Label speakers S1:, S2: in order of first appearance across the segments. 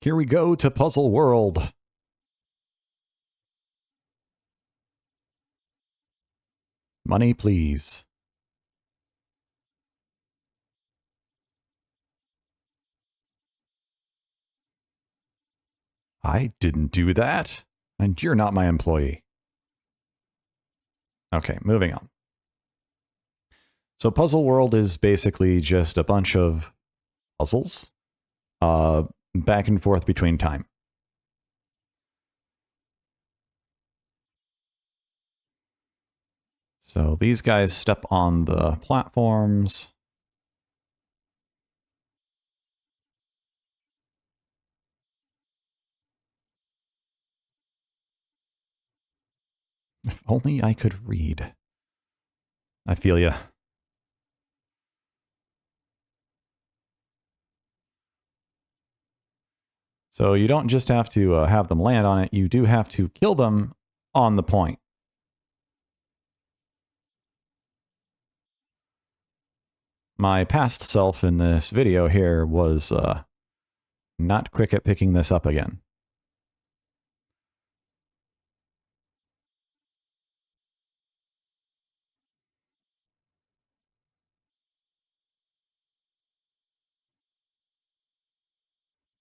S1: Here we go to Puzzle World. Money, please. I didn't do that, and you're not my employee. Okay, moving on. So Puzzle World is basically just a bunch of puzzles back and forth between time. So these guys step on the platforms. If only I could read. I feel ya. So you don't just have to have them land on it, you do have to kill them on the point. My past self in this video here was not quick at picking this up again.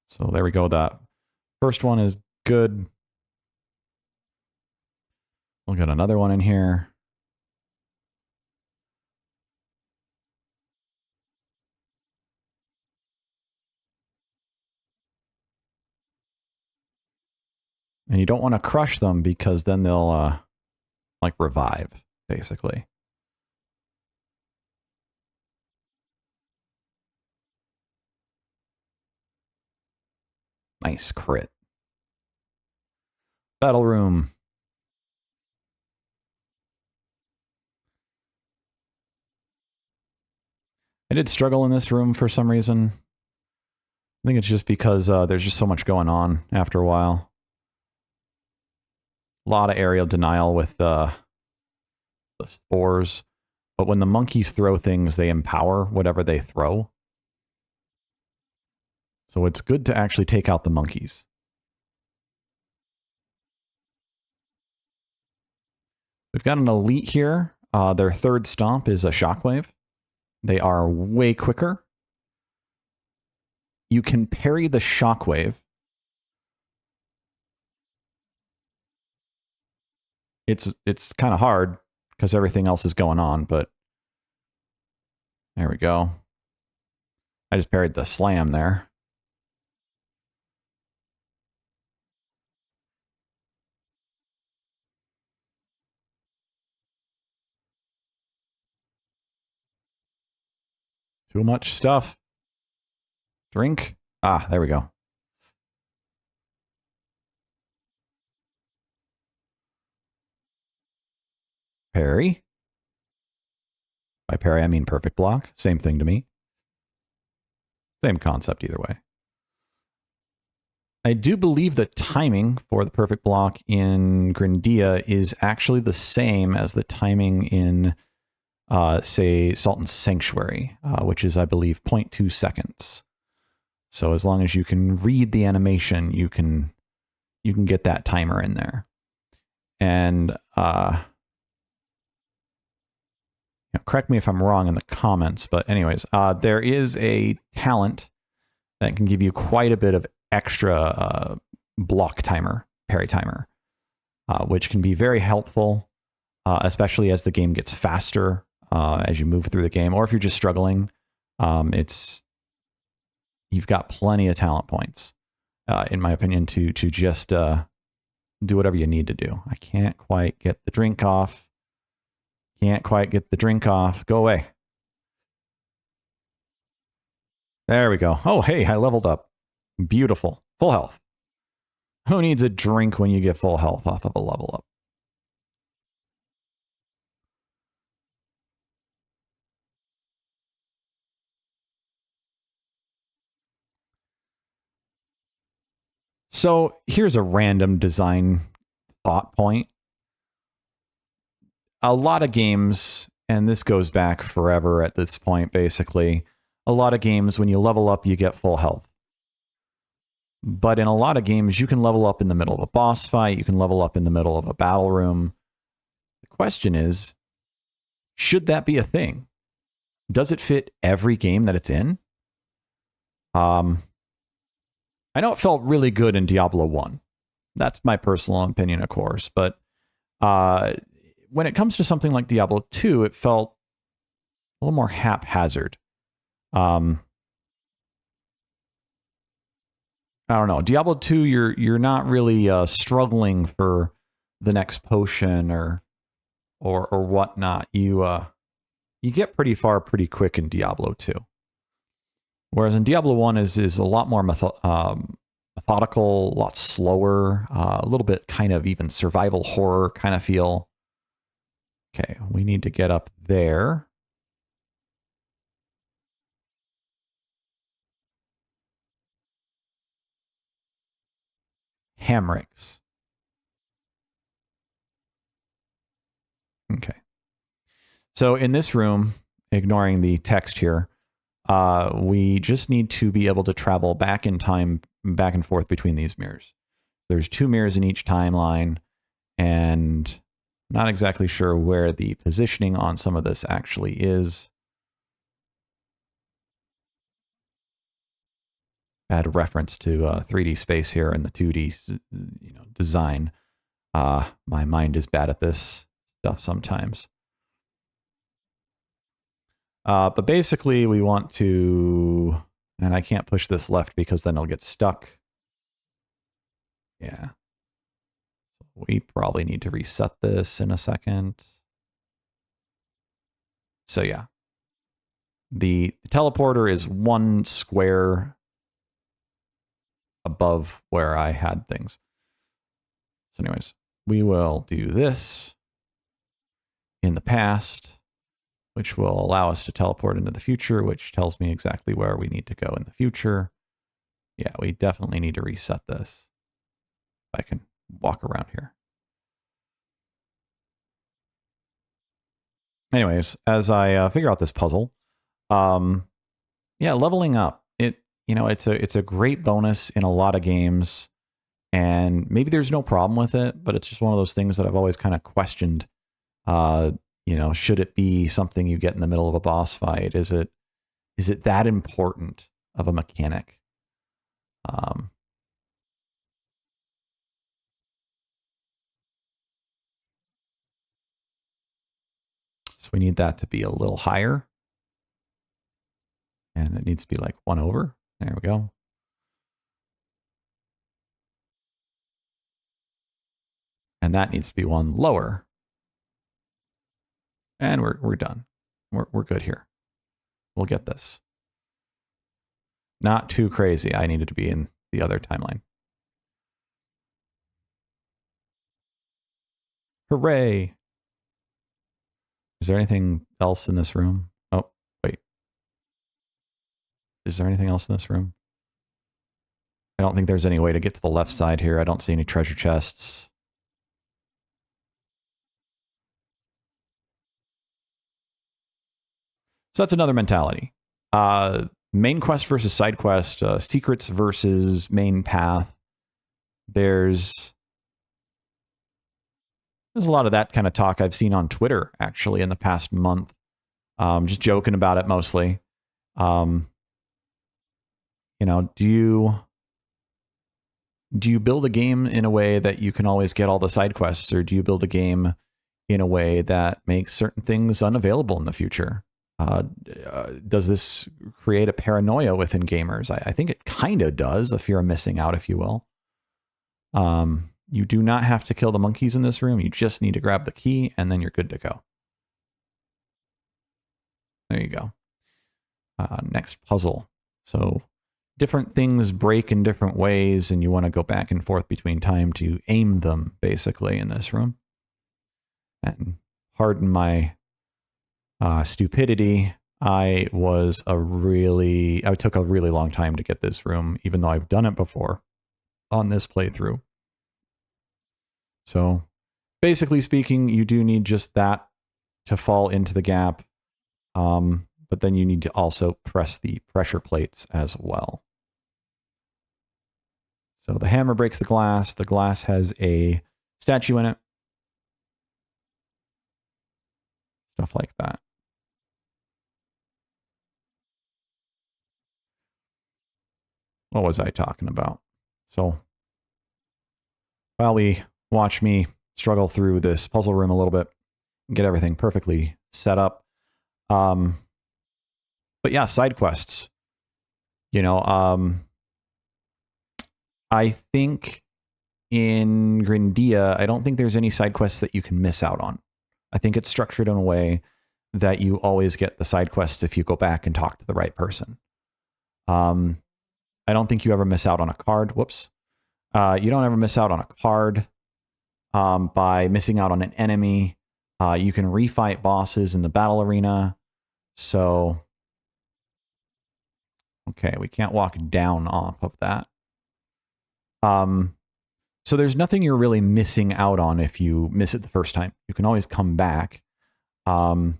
S1: So there we go. That first one is good. We'll get another one in here. And you don't want to crush them because then they'll like revive, basically. Nice crit. Battle room. I did struggle in this room for some reason. I think it's just because there's just so much going on after a while. A lot of aerial denial with the spores. But when the monkeys throw things, they empower whatever they throw. So it's good to actually take out the monkeys. We've got an elite here. Their third stomp is a shockwave. They are way quicker. You can parry the shockwave. It's kind of hard because everything else is going on, but there we go. I just parried the slam there. Too much stuff. Drink. Ah, there we go. Parry. By parry, I mean perfect block. Same thing to me. Same concept either way. I do believe the timing for the perfect block in Grindea is actually the same as the timing in, say, Sultan's Sanctuary, which is, I believe, 0.2 seconds. So as long as you can read the animation, you can get that timer in there. And correct me if I'm wrong in the comments, but anyways, there is a talent that can give you quite a bit of extra block timer, parry timer, which can be very helpful, especially as the game gets faster as you move through the game, or if you're just struggling. You've got plenty of talent points, in my opinion, to just do whatever you need to do. I can't quite get the drink off. Can't quite get the drink off. Go away. There we go. Oh, hey, I leveled up. Beautiful. Full health. Who needs a drink when you get full health off of a level up? So here's a random design thought point. A lot of games, and this goes back forever at this point, basically, a lot of games, when you level up, you get full health. But in a lot of games, you can level up in the middle of a boss fight. You can level up in the middle of a battle room. The question is, should that be a thing? Does it fit every game that it's in? I know it felt really good in Diablo 1. That's my personal opinion, of course. But when it comes to something like Diablo 2, it felt a little more haphazard. I don't know. Diablo 2, you're not really struggling for the next potion or whatnot. You get pretty far pretty quick in Diablo 2. Whereas in Diablo 1 is a lot more methodical, a lot slower, a little bit kind of even survival horror kind of feel. Okay, we need to get up there. Hammocks. Okay. So in this room, ignoring the text here, we just need to be able to travel back in time, back and forth between these mirrors. There's 2 mirrors in each timeline, and I'm not exactly sure where the positioning on some of this actually is. Bad reference to 3D space here and the 2D design. My mind is bad at this stuff sometimes. But basically, we want to, and I can't push this left because then it'll get stuck. Yeah. We probably need to reset this in a second. So yeah. The teleporter is 1 square above where I had things. So anyways, we will do this in the past, which will allow us to teleport into the future, which tells me exactly where we need to go in the future. Yeah, we definitely need to reset this. If I can walk around here. Anyways, as I figure out this puzzle, yeah, leveling up. It's a great bonus in a lot of games, and maybe there's no problem with it, but it's just one of those things that I've always kind of questioned. Should it be something you get in the middle of a boss fight? Is it that important of a mechanic? So we need that to be a little higher, and it needs to be like 1 over. There we go. And that needs to be 1 lower. And we're done. We're good here. We'll get this. Not too crazy. I needed to be in the other timeline. Hooray! Is there anything else in this room? Oh, wait. Is there anything else in this room? I don't think there's any way to get to the left side here. I don't see any treasure chests. So that's another mentality. Main quest versus side quest, secrets versus main path. There's a lot of that kind of talk I've seen on Twitter, actually, in the past month. Just joking about it mostly. Do you build a game in a way that you can always get all the side quests, or do you build a game in a way that makes certain things unavailable in the future? Does this create a paranoia within gamers? I think it kind of does, a fear of missing out, if you will. You do not have to kill the monkeys in this room. You just need to grab the key, and then you're good to go. There you go. Next puzzle. So different things break in different ways, and you want to go back and forth between time to aim them, basically, in this room. And pardon my stupidity. I took a really long time to get this room, even though I've done it before on this playthrough. So basically speaking, you do need just that to fall into the gap. But then you need to also press the pressure plates as well. So the hammer breaks the glass. The glass has a statue in it. Stuff like that. What was I talking about? So while we watch me struggle through this puzzle room a little bit, get everything perfectly set up. But yeah, side quests. You know, I think in Grindea, I don't think there's any side quests that you can miss out on. I think it's structured in a way that you always get the side quests if you go back and talk to the right person. I don't think you ever miss out on a card. Whoops. You don't ever miss out on a card by missing out on an enemy. You can refight bosses in the battle arena. So, okay, we can't walk down off of that. So there's nothing you're really missing out on if you miss it the first time. You can always come back. When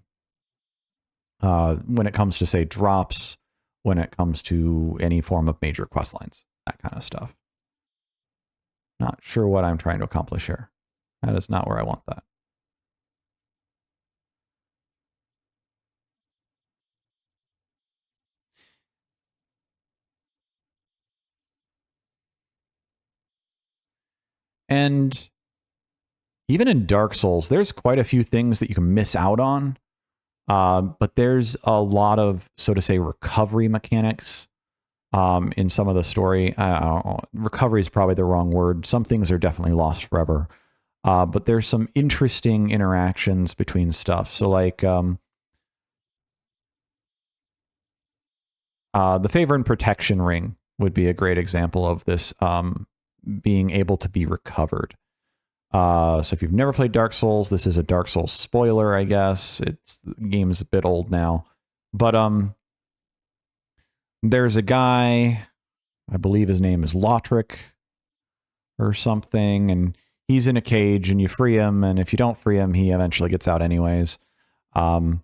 S1: it comes to, say, drops, when it comes to any form of major quest lines, that kind of stuff. Not sure what I'm trying to accomplish here. That is not where I want that. And even in Dark Souls, there's quite a few things that you can miss out on. But there's a lot of, so to say, recovery mechanics in some of the story. Recovery is probably the wrong word. Some things are definitely lost forever. But there's some interesting interactions between stuff. So like the favor and protection ring would be a great example of this being able to be recovered. So if you've never played Dark Souls, this is a Dark Souls spoiler, I guess. The game's a bit old now. But there's a guy, I believe his name is Lothric or something, and he's in a cage and you free him, and if you don't free him, he eventually gets out anyways. But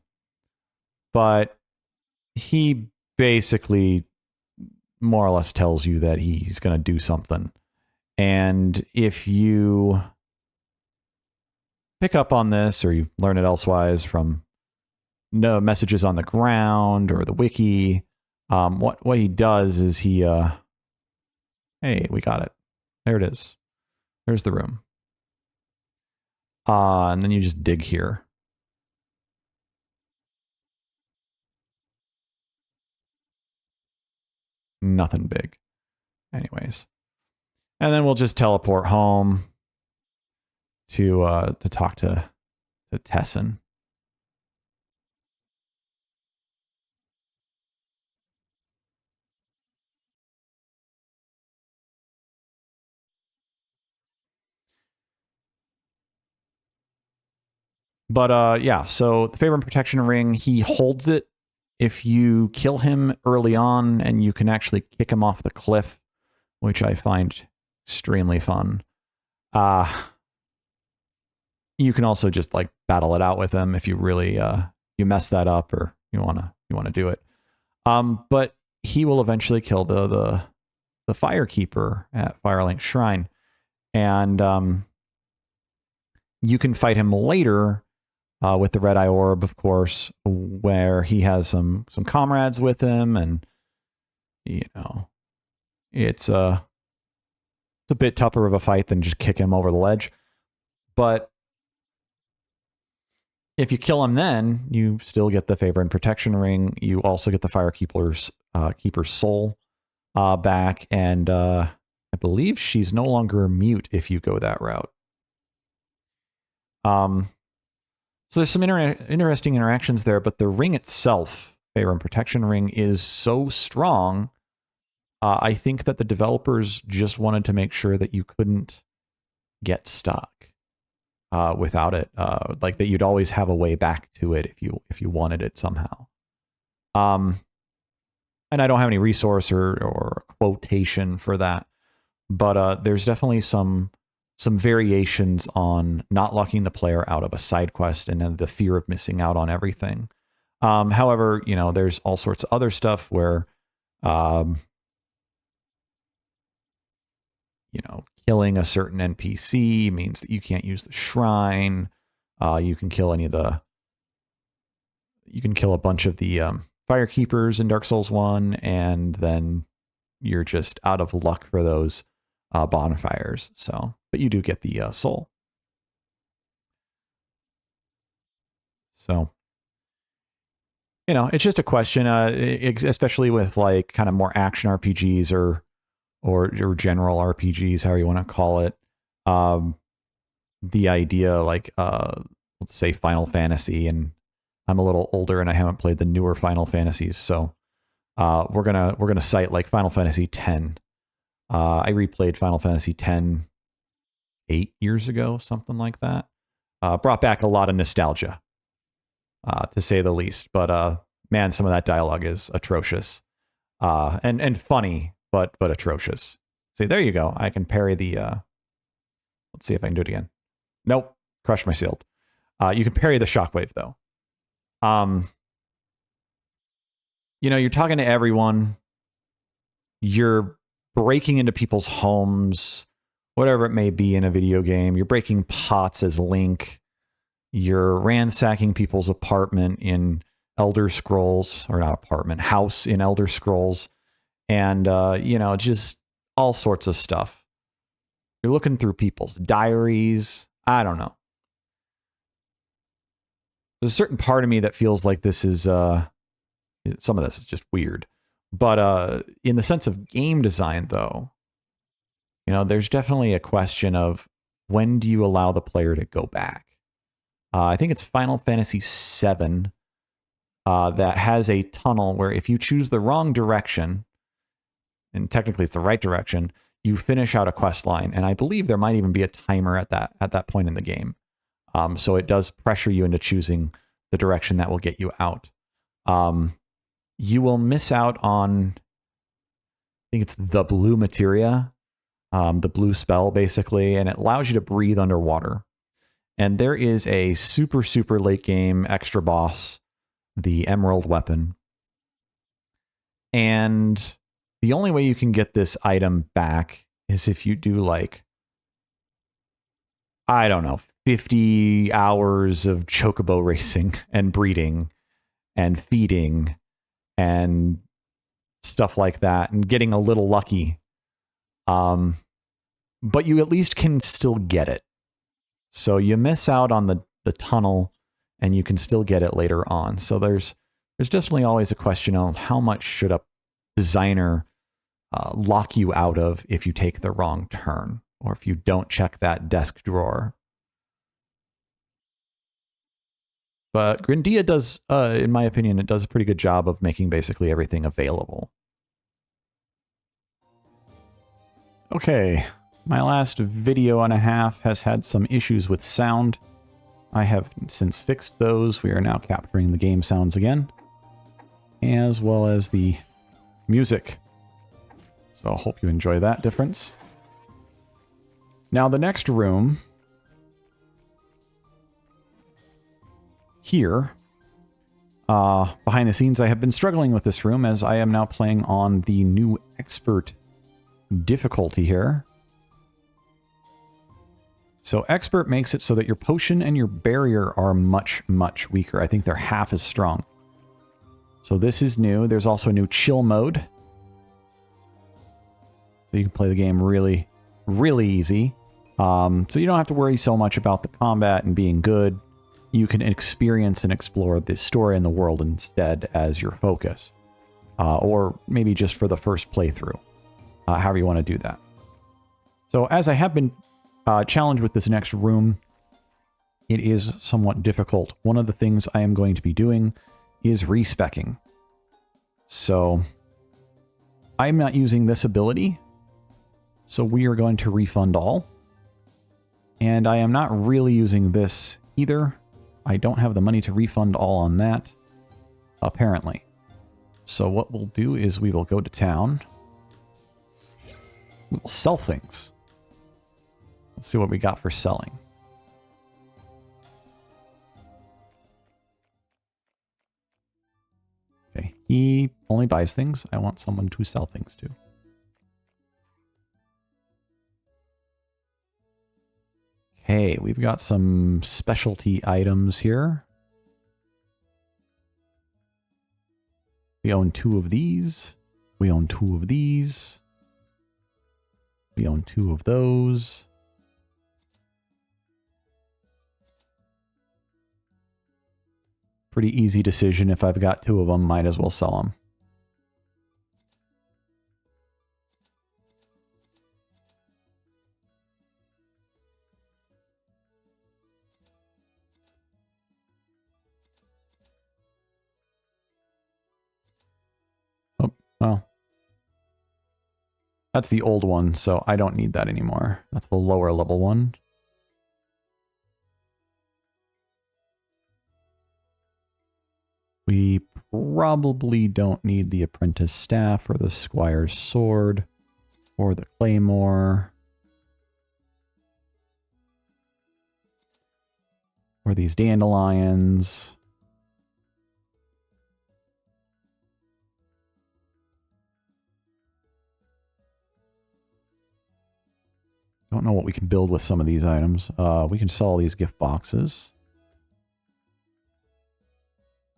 S1: he basically more or less tells you that he's going to do something. And if you pick up on this or you learn it elsewise from messages on the ground or the wiki, what he does is he, hey, we got it. There it is. There's the room. And then you just dig here. Nothing big. Anyways. And then we'll just teleport home to talk to Tessin. But yeah, so the favor and protection ring, he holds it if you kill him early on, and you can actually kick him off the cliff, which I find extremely fun. You can also just like battle it out with him if you really you mess that up or you wanna do it. But he will eventually kill the Firekeeper at Firelink Shrine, and you can fight him later with the Red Eye Orb, of course, where he has some comrades with him, and you know, it's a bit tougher of a fight than just kick him over the ledge. But if you kill him, then you still get the favor and protection ring. You also get the Firekeeper's keeper's soul back, and I believe she's no longer mute if you go that route. So there's some interesting interactions there, but the ring itself, favor and protection ring, is so strong. I think that the developers just wanted to make sure that you couldn't get stuck without it, like that you'd always have a way back to it if you wanted it somehow. And I don't have any resource or quotation for that, but there's definitely some variations on not locking the player out of a side quest and then the fear of missing out on everything. However, you know, there's all sorts of other stuff where killing a certain NPC means that you can't use the shrine. You can kill a bunch of the Firekeepers in Dark Souls 1, and then you're just out of luck for those bonfires. So, but you do get the soul. So, it's just a question, especially with like kind of more action RPGs or general RPGs, however you want to call it. The idea, like, let's say Final Fantasy, and I'm a little older and I haven't played the newer Final Fantasies, so we're gonna cite like Final Fantasy X. I replayed Final Fantasy X 8 years ago, something like that. Brought back a lot of nostalgia, to say the least. But man, some of that dialogue is atrocious, and funny, but atrocious. See, there you go. I can parry the. Let's see if I can do it again. Nope, crushed my shield. You can parry the shockwave though. You're talking to everyone. You're breaking into people's homes, whatever it may be in a video game. You're breaking pots as Link. You're ransacking people's apartment in Elder Scrolls, or not apartment, house in Elder Scrolls. And, just all sorts of stuff. You're looking through people's diaries. I don't know. There's a certain part of me that feels like this is, some of this is just weird. But in the sense of game design, though, there's definitely a question of when do you allow the player to go back? I think it's Final Fantasy VII that has a tunnel where if you choose the wrong direction, and technically it's the right direction, you finish out a quest line. And I believe there might even be a timer at that point in the game. So it does pressure you into choosing the direction that will get you out. You will miss out on, I think it's the blue materia, the blue spell, basically, and it allows you to breathe underwater. And there is a super, super late game extra boss, the Emerald Weapon. And the only way you can get this item back is if you do, like, I don't know, 50 hours of chocobo racing and breeding and feeding and stuff like that, and getting a little lucky. But you at least can still get it. So you miss out on the tunnel, and you can still get it later on. So there's definitely always a question of how much should a designer lock you out of if you take the wrong turn, or if you don't check that desk drawer. But Grindea does, in my opinion, it does a pretty good job of making basically everything available. Okay, my last video and a half has had some issues with sound. I have since fixed those. We are now capturing the game sounds again, as well as the music. So I hope you enjoy that difference. Now the next room here, behind the scenes, I have been struggling with this room as I am now playing on the new expert difficulty here. So expert makes it so that your potion and your barrier are much, much weaker. I think they're half as strong. So this is new. There's also a new chill mode. So you can play the game really, really easy. So you don't have to worry so much about the combat and being good. You can experience and explore the story and the world instead as your focus. Or maybe just for the first playthrough. However you want to do that. So as I have been challenged with this next room, it is somewhat difficult. One of the things I am going to be doing is respecking. So I'm not using this ability. So we are going to refund all. And I am not really using this either. I don't have the money to refund all on that, apparently. So what we'll do is we will go to town. We will sell things. Let's see what we got for selling. Okay, he only buys things. I want someone to sell things to. Okay, we've got some specialty items here. We own 2 of these. We own 2 of these. We own 2 of those. Pretty easy decision. If I've got 2 of them, might as well sell them. Oh, well. That's the old one, so I don't need that anymore. That's the lower level one. We probably don't need the apprentice staff or the squire's sword or the claymore or these dandelions. Don't know what we can build with some of these items. We can sell these gift boxes.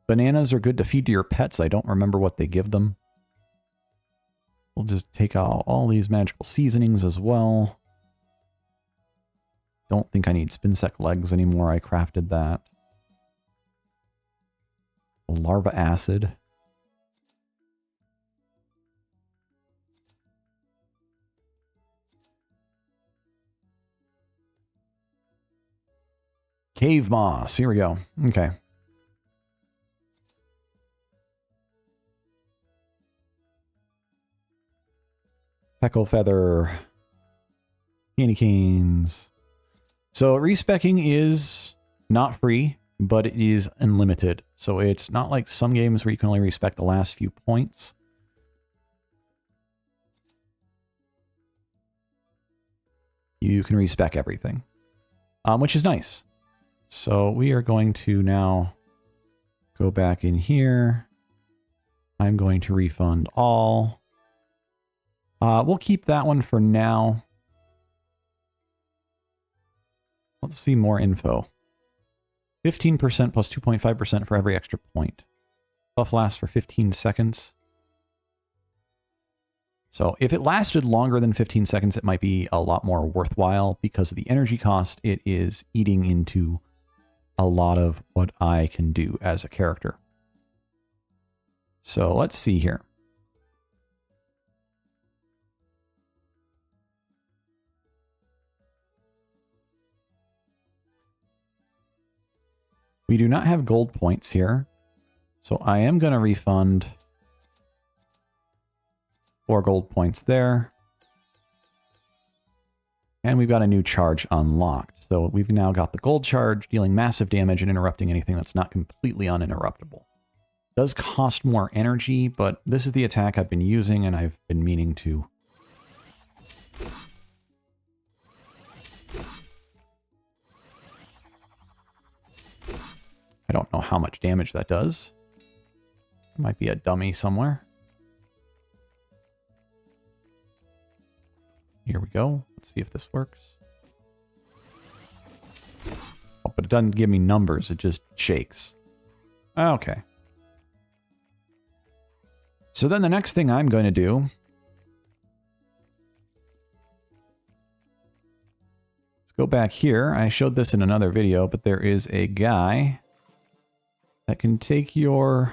S1: Bananas are good to feed to your pets. I don't remember what they give them. We'll just take out all these magical seasonings as well. Don't think I need spinsec legs anymore. I crafted that. Larva acid. Cave moss. Here we go. Okay. Peckle feather. Candy canes. So respecking is not free, but it is unlimited. So it's not like some games where you can only respec the last few points. You can respec everything, which is nice. So we are going to now go back in here. I'm going to refund all. We'll keep that one for now. Let's see more info. 15% plus 2.5% for every extra point. Buff lasts for 15 seconds. So if it lasted longer than 15 seconds, it might be a lot more worthwhile because of the energy cost. It is eating into a lot of what I can do as a character. So let's see here. We do not have gold points here. So I am going to refund 4 gold points there. And we've got a new charge unlocked. So we've now got the gold charge dealing massive damage and interrupting anything that's not completely uninterruptible. It does cost more energy, but this is the attack I've been using and I've been meaning to. I don't know how much damage that does. There might be a dummy somewhere. Here we go. Let's see if this works. Oh, but it doesn't give me numbers. It just shakes. Okay. So then the next thing I'm going to do... Let's go back here. I showed this in another video, but there is a guy that can take your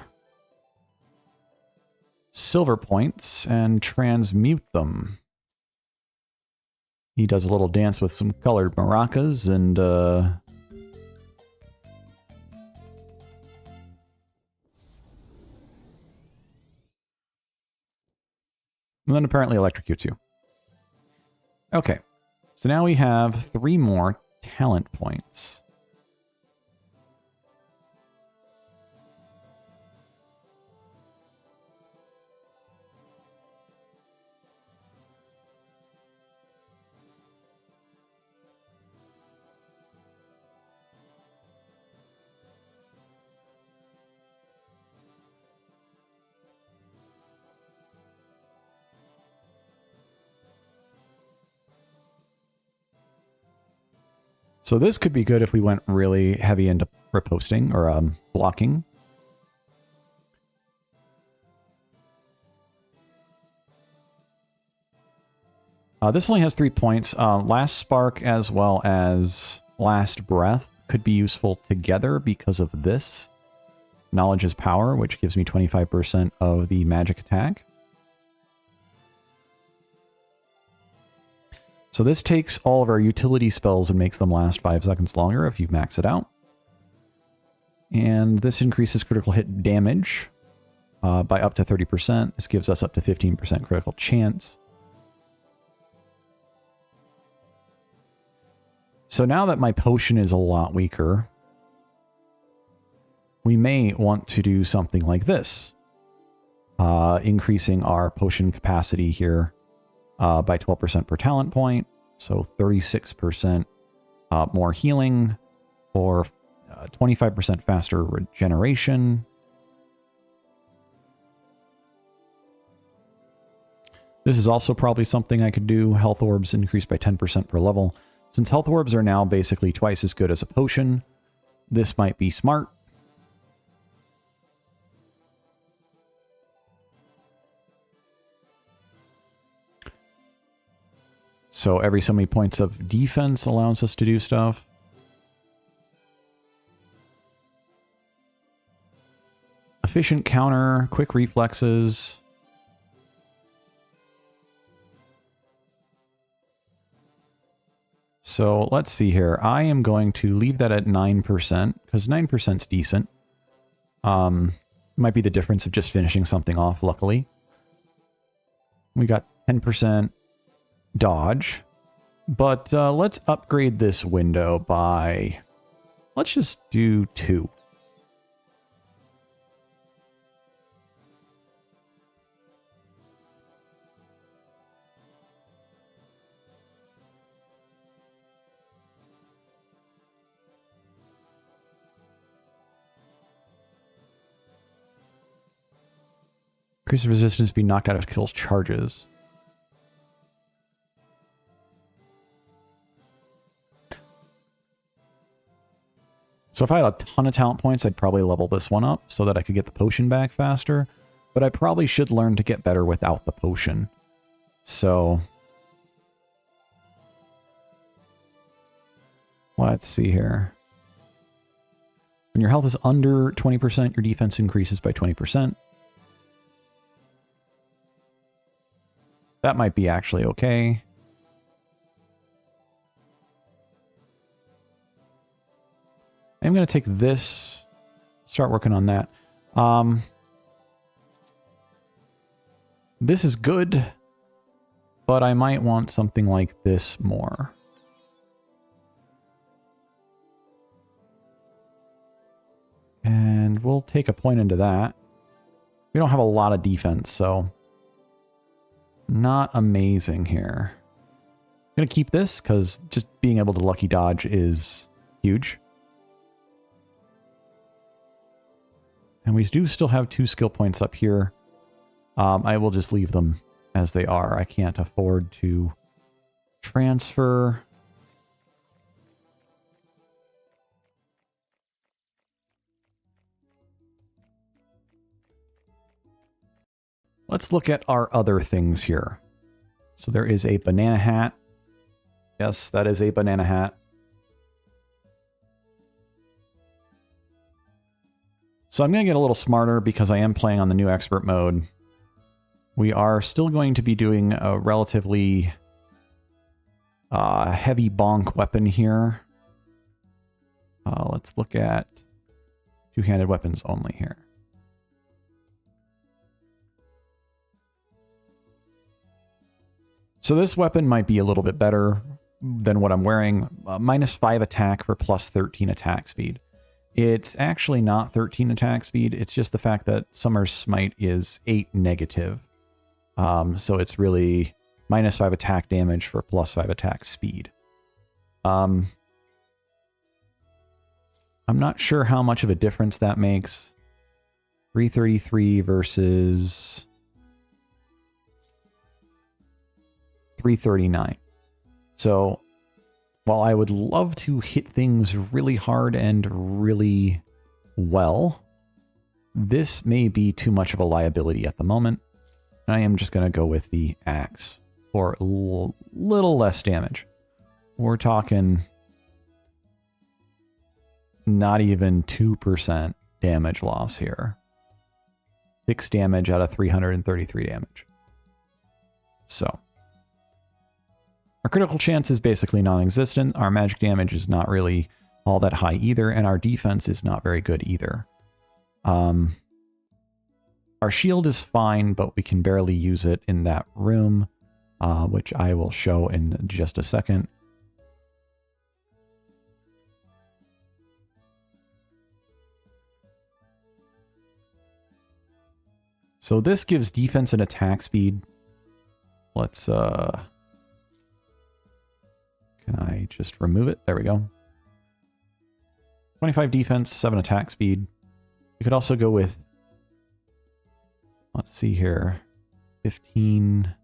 S1: silver points and transmute them. He does a little dance with some colored maracas and then apparently electrocutes you. Okay, so now we have 3 more talent points. So this could be good if we went really heavy into riposting or blocking. This only has 3 points. Last Spark as well as Last Breath could be useful together because of this. Knowledge is Power, which gives me 25% of the magic attack. So this takes all of our utility spells and makes them last 5 seconds longer if you max it out. And this increases critical hit damage by up to 30%. This gives us up to 15% critical chance. So now that my potion is a lot weaker, we may want to do something like this. Increasing our potion capacity here by 12% per talent point. So 36% more healing or 25% faster regeneration. This is also probably something I could do. Health orbs increased by 10% per level. Since health orbs are now basically twice as good as a potion, this might be smart. So every so many points of defense allows us to do stuff. Efficient counter, quick reflexes. So let's see here. I am going to leave that at 9% because 9% is decent. Might be the difference of just finishing something off, luckily. We got 10% dodge. But let's upgrade this window by... Let's just do 2. Increase resistance, be knocked out of kills charges. So if I had a ton of talent points, I'd probably level this one up so that I could get the potion back faster. But I probably should learn to get better without the potion. So let's see here. When your health is under 20%, your defense increases by 20%. That might be actually okay. I'm going to take this, start working on that. This is good, but I might want something like this more. And we'll take a point into that. We don't have a lot of defense, so not amazing here. I'm going to keep this because just being able to lucky dodge is huge. And we do still have 2 skill points up here. I will just leave them as they are. I can't afford to transfer. Let's look at our other things here. So there is a banana hat. Yes, that is a banana hat. So I'm going to get a little smarter because I am playing on the new expert mode. We are still going to be doing a relatively heavy bonk weapon here. Let's look at two-handed weapons only here. So this weapon might be a little bit better than what I'm wearing. -5 attack for +13 attack speed. It's actually not 13 attack speed. It's just the fact that Summer's Smite is 8 negative. So it's really -5 attack damage for +5 attack speed. I'm not sure how much of a difference that makes. 333 versus 339. So while I would love to hit things really hard and really well, this may be too much of a liability at the moment. I am just going to go with the axe for a little less damage. We're talking not even 2% damage loss here. 6 damage out of 333 damage. So, our critical chance is basically non-existent. Our magic damage is not really all that high either, and our defense is not very good either. Our shield is fine, but we can barely use it in that room, which I will show in just a second. So this gives defense and attack speed. Let's, can I just remove it? There we go. 25 defense, 7 attack speed. You could also go with, let's see here, 15.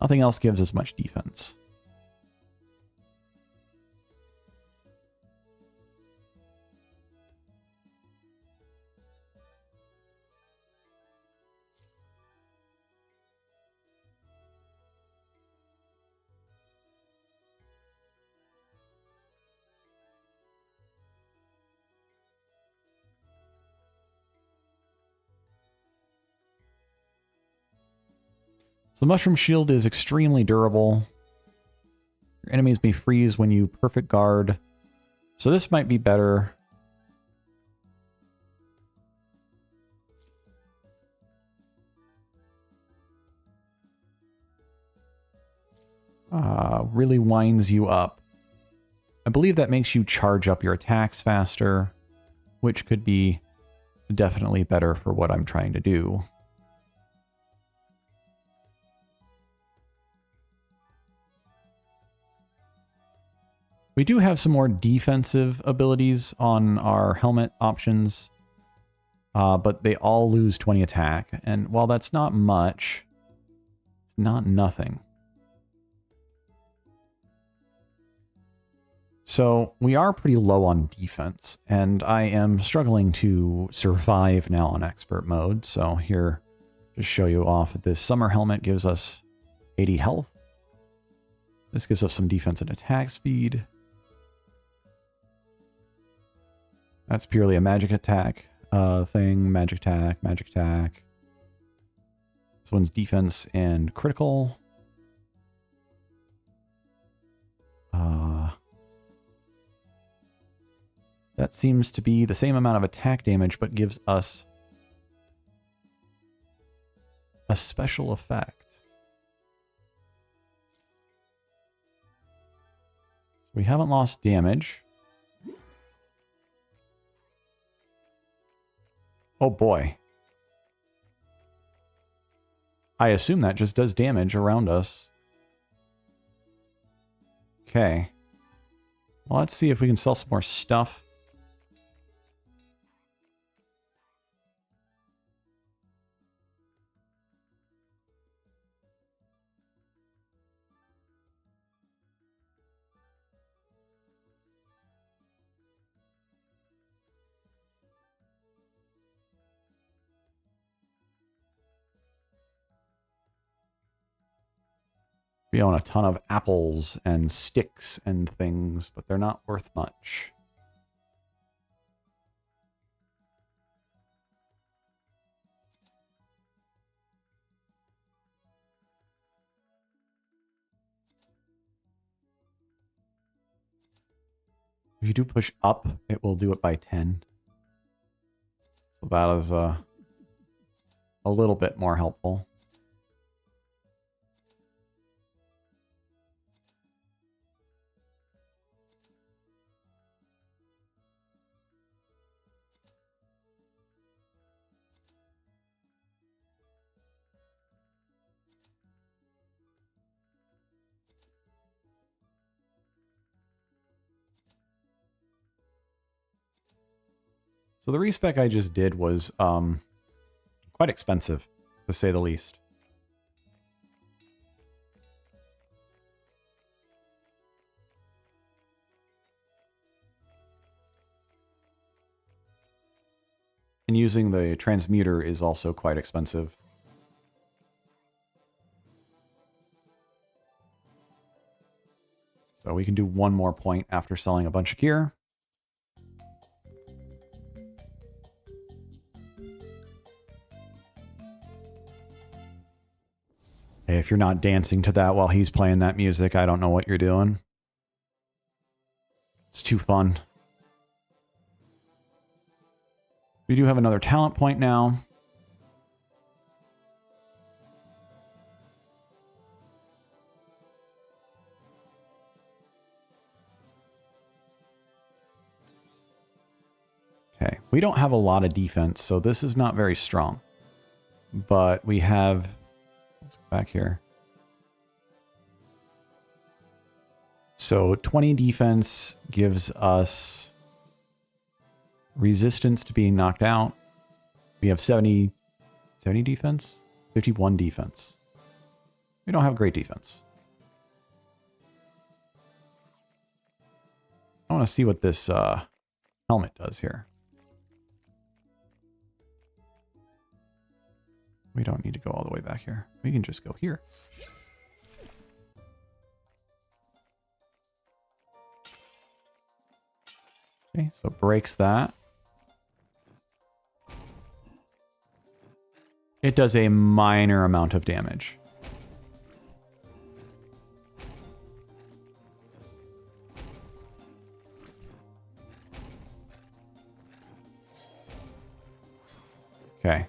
S1: Nothing else gives as much defense. So the Mushroom Shield is extremely durable. Your enemies may freeze when you perfect guard. So this might be better. Really winds you up. I believe that makes you charge up your attacks faster, which could be definitely better for what I'm trying to do. We do have some more defensive abilities on our helmet options, but they all lose 20 attack. And while that's not much, it's not nothing. So we are pretty low on defense, and I am struggling to survive now on expert mode. So here, just show you off, this summer helmet gives us 80 health. This gives us some defense and attack speed. That's purely a magic attack thing. Magic attack, magic attack. This one's defense and critical. That seems to be the same amount of attack damage, but gives us a special effect. We haven't lost damage. Oh boy. I assume that just does damage around us. Okay. Well, let's see if we can sell some more stuff. We own a ton of apples and sticks and things, but they're not worth much. If you do push up, it will do it by 10. So that is a little bit more helpful. So the respec I just did was quite expensive, to say the least. and using the transmuter is also quite expensive. So we can do one more point after selling a bunch of gear. Hey, if you're not dancing to that while he's playing that music, I don't know what you're doing. It's too fun. We do have another talent point now. Okay, we don't have a lot of defense, so this is not very strong. But we have... Let's go back here. So 20 defense gives us resistance to being knocked out. We have 70 defense? 51 defense. We don't have great defense. I want to see what this helmet does here. We don't need to go all the way back here. We can just go here. Okay, so breaks that. It does a minor amount of damage. Okay.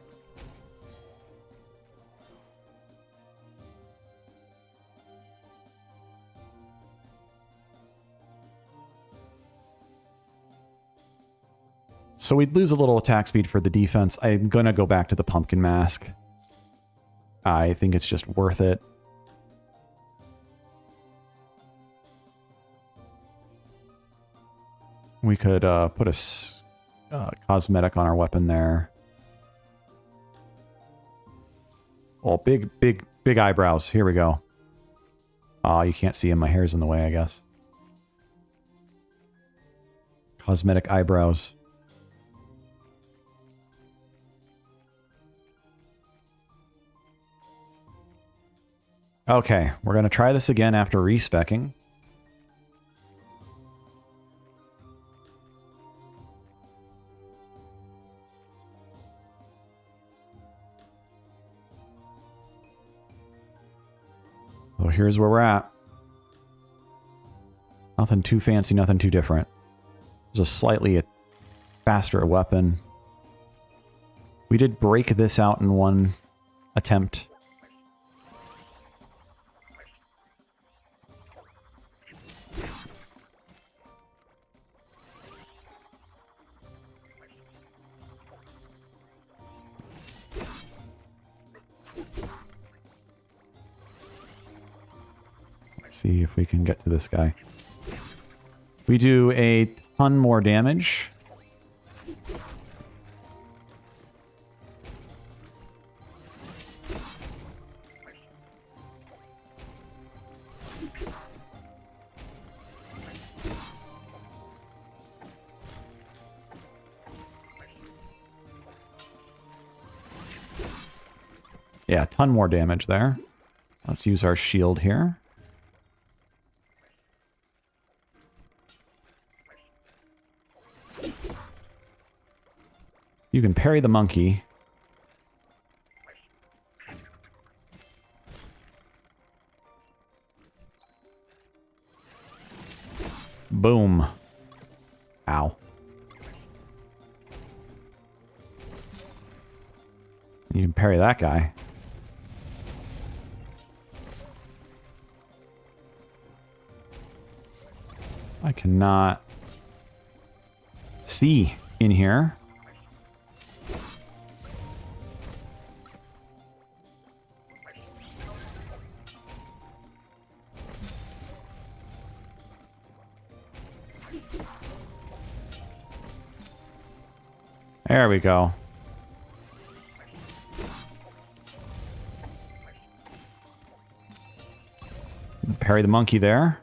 S1: So we'd lose a little attack speed for the defense. I'm going to go back to the pumpkin mask. I think it's just worth it. We could put a cosmetic on our weapon there. Oh, big eyebrows. Here we go. Oh, you can't see them. My hair's in the way, I guess. Cosmetic eyebrows. Okay, we're going to try this again after respecking. So here's where we're at. Nothing too fancy, nothing too different. There's a slightly faster weapon. We did break this out in one attempt. See if we can get to this guy. We do a ton more damage. Yeah, a ton more damage there. Let's use our shield here. You can parry the monkey. Boom. Ow. You can parry that guy. I cannot see in here. There we go. Parry the monkey there.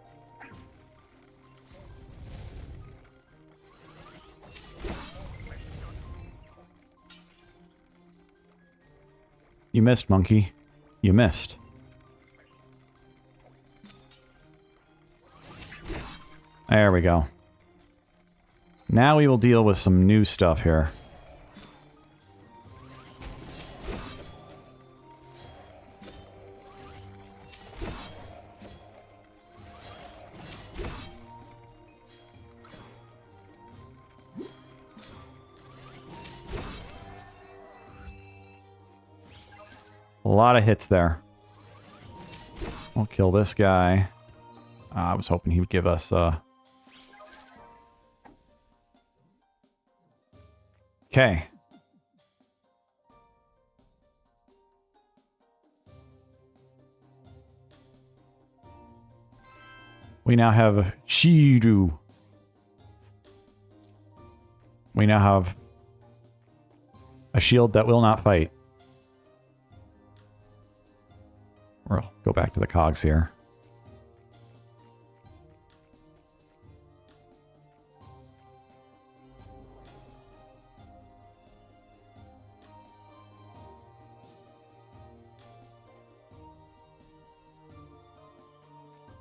S1: You missed, monkey. You missed. There we go. Now we will deal with some new stuff here. A lot of hits there. We'll kill this guy. I was hoping he would give us... Okay. We now have Shiru. We now have a shield that will not fight. We'll go back to the cogs here.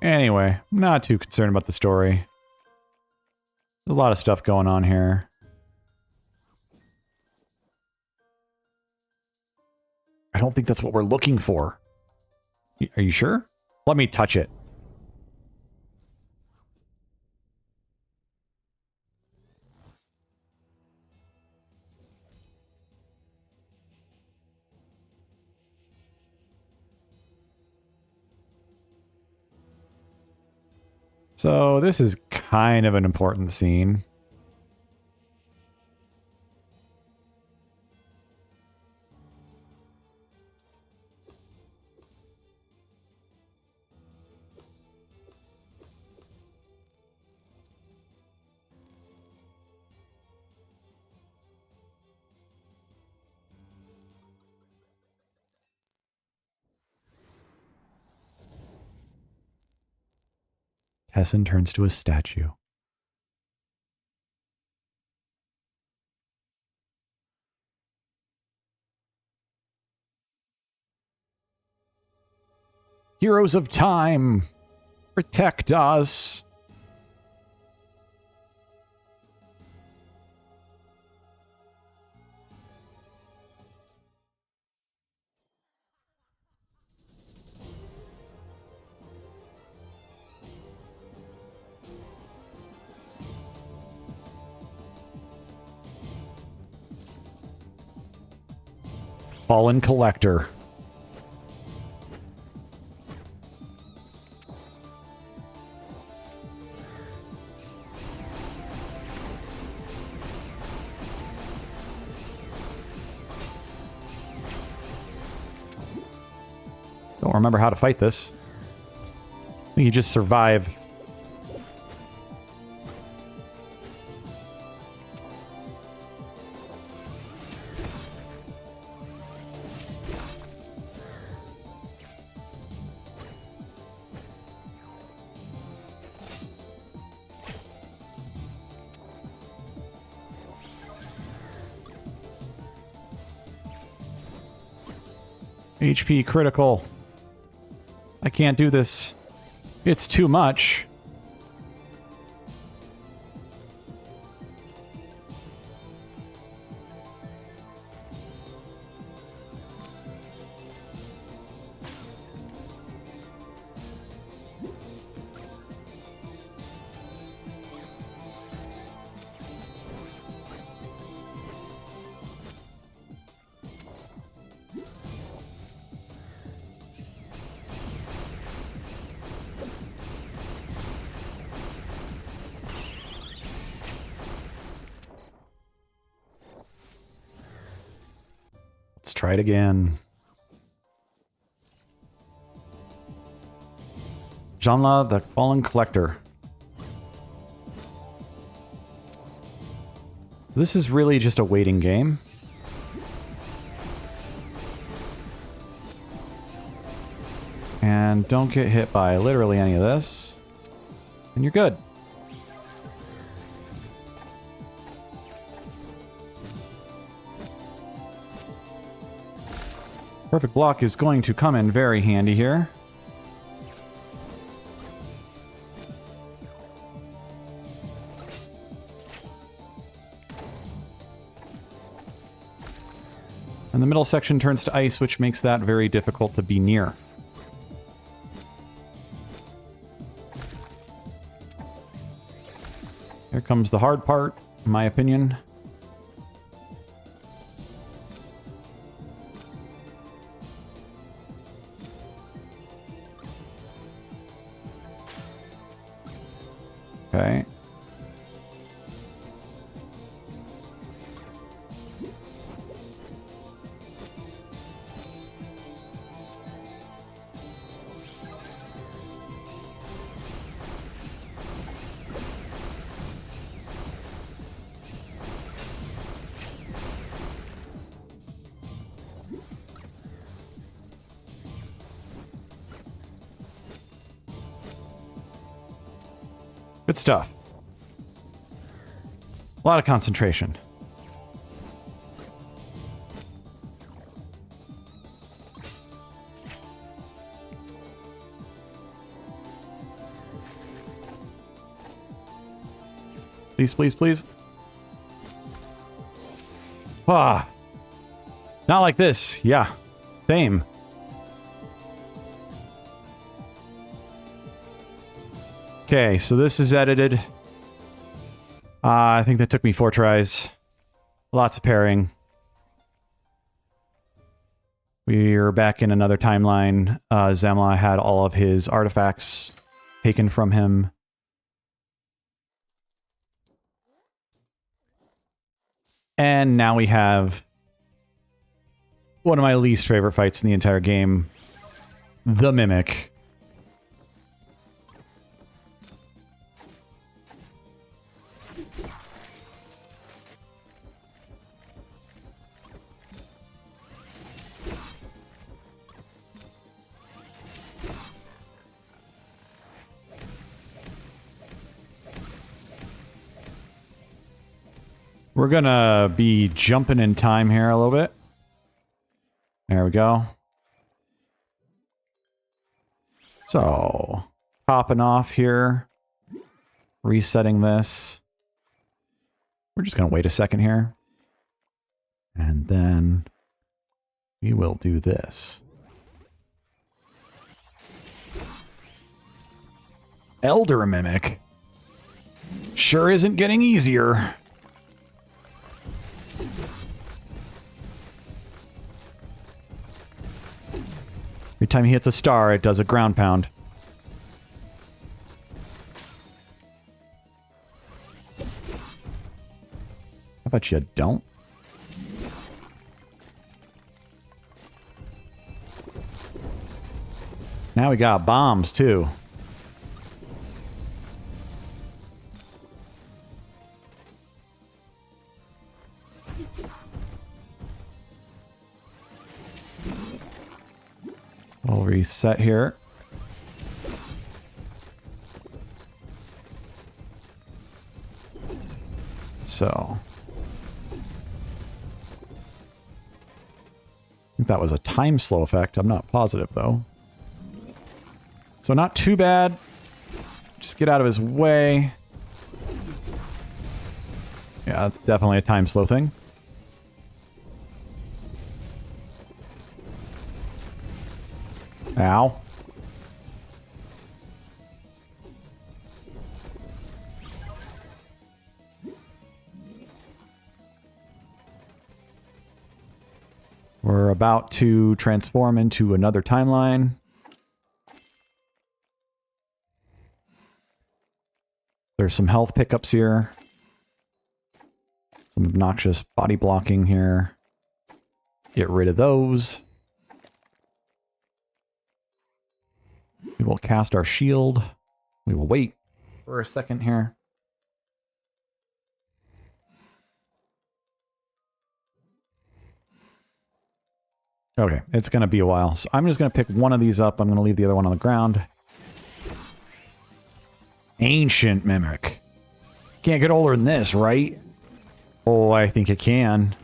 S1: Anyway, I'm not too concerned about the story. There's a lot of stuff going on here. I don't think that's what we're looking for. Are you sure? Let me touch it. So this is kind of an important scene. Tessin turns to a statue. Heroes of time, protect us. Fallen Collector. Don't remember how to fight this. You just survive. HP critical. I can't do this. It's too much. Let's try it again. Janla, the Fallen Collector. This is really just a waiting game. And don't get hit by literally any of this. And you're good. Perfect block is going to come in very handy here. And the middle section turns to ice, which makes that very difficult to be near. Here comes the hard part, in my opinion. Okay. Good stuff. A lot of concentration. Please, please, please. Ah. Not like this. Yeah. Same. Okay, so this is edited. I think that took me 4 tries. Lots of pairing. We're back in another timeline. Zamla had all of his artifacts taken from him. And now we have one of my least favorite fights in the entire game. The Mimic. We're gonna be jumping in time here a little bit. There we go. So, topping off here. Resetting this. We're just gonna wait a second here. And then we will do this. Elder Mimic. Sure isn't getting easier. Every time he hits a star, it does a ground pound. How about you don't? Now we got bombs, too. We'll reset here. So. I think that was a time slow effect. I'm not positive, though. So not too bad. Just get out of his way. Yeah, that's definitely a time slow thing. Ow. We're about to transform into another timeline. There's some health pickups here. Some obnoxious body blocking here. Get rid of those. We will cast our shield. We will wait for a second here. Okay, it's going to be a while. So I'm just going to pick one of these up. I'm going to leave the other one on the ground. Ancient Mimic. Can't get older than this, right? Oh, I think it can.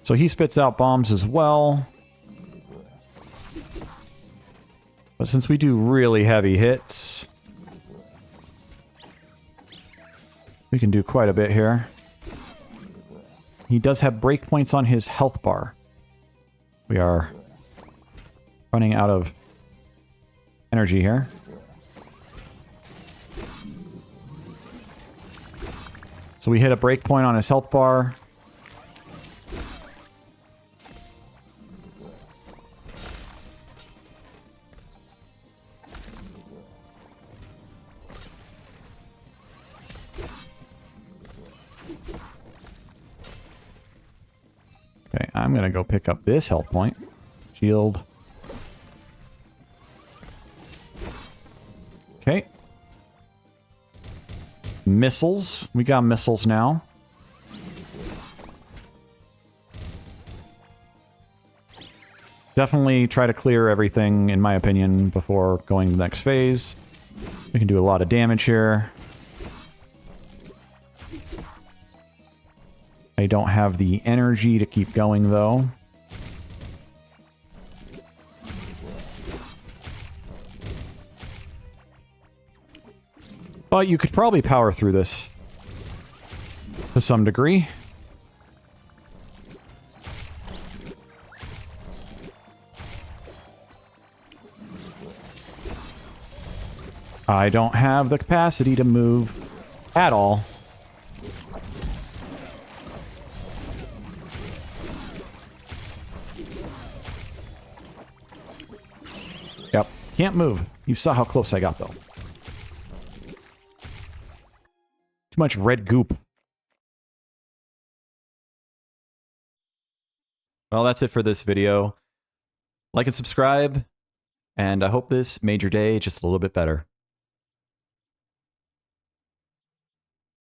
S1: So he spits out bombs as well. But since we do really heavy hits, we can do quite a bit here. He does have breakpoints on his health bar. We are running out of energy here. So we hit a breakpoint on his health bar. Okay, I'm gonna go pick up this health point. Shield. Okay. Missiles. We got missiles now. Definitely try to clear everything, in my opinion, before going to the next phase. We can do a lot of damage here. I don't have the energy to keep going, though. But you could probably power through this to some degree. I don't have the capacity to move at all. Yep, can't move. You saw how close I got, though. Too much red goop. Well, that's it for this video. Like and subscribe, and I hope this made your day just a little bit better.